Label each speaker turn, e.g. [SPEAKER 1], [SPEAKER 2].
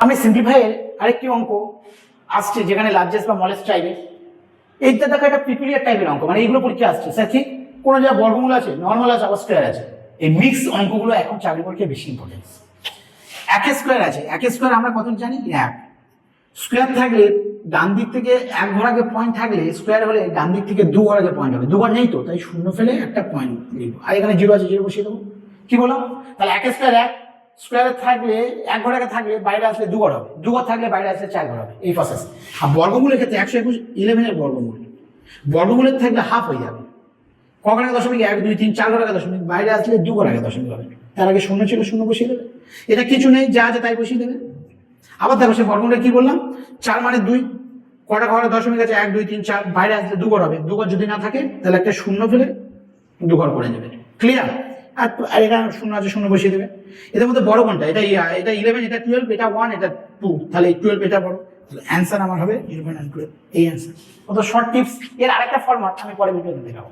[SPEAKER 1] আমি সিম্পলিফাইয়ের আরেকটি অঙ্ক আসছে যেখানে লার্জেস্ট বা স্মলেস্ট চাইবে। এইটা দেখো একটা প্রিপিলিয়ার টাইপের অঙ্ক, মানে এইগুলো পরীক্ষা আসছে স্যার ঠিক কোনো যা বর্গমূল আছে, নর্মাল আছে, আবার স্কোয়ার আছে। এই মিক্স অঙ্কগুলো এখন চাকরি পরীক্ষায় বেশি ইম্পর্টেন্স। একে স্কোয়ার আছে, একে স্কোয়ার আমরা কত জানি, এক। স্কোয়ার থাকলে ডান দিক থেকে এক ঘর আগে পয়েন্ট থাকলে স্কোয়ার হলে ডান দিক থেকে দু ঘর আগে পয়েন্ট হবে, দুবার নেই তো, তাই শূন্য ফেলে একটা পয়েন্ট লিখবো, আর এখানে জিরো আছে, জিরো বসিয়ে দেবো। কি বললাম, তাহলে একে স্কোয়ার এক, স্কোয়ারে থাকলে এক ঘর আগে থাকলে বাইরে আসলে দু ঘর হবে, দু ঘর থাকলে বাইরে আসলে চার ঘর হবে, এই প্রসেস। আর বর্গমূলের ক্ষেত্রে 121 11-এর বর্গমূল, বর্গমূলের থাকলে হাফ হয়ে যাবে। কখন আগে দশমিক, 1 2 3 4 ঘর আগে দশমিক, বাইরে আসলে দু ঘর আগে দশমিক হবে, তার আগে শূন্য ছিল শূন্য বসিয়ে দেবে। এটা কিছু নেই, যা আছে তাই বসিয়ে দেবে। আবার দেখো সে বর্গমূলে কি বললাম, 4 মানে 2, কটা ঘরে দশমিক আছে 1 2 3 4, বাইরে আসলে দু ঘর হবে, দু ঘর যদি না থাকে তাহলে একটা শূন্য ফেলে দু ঘর করে নেবে। ক্লিয়ার? আর এখানে শূন্য আছে, শূন্য বসিয়ে দেবে। এদের মধ্যে বড় কোনটা, এটা 11, এটা 12, এটা 1, এটা 2, তাহলে 12 এটা বড়, তাহলে অ্যান্সার আমার হবে 11 and 12, এই অ্যান্সার। কত শর্ট টিপস। এর আরেকটা ফরম্যাট আমি পরে ভিডিওতে দেখাবো।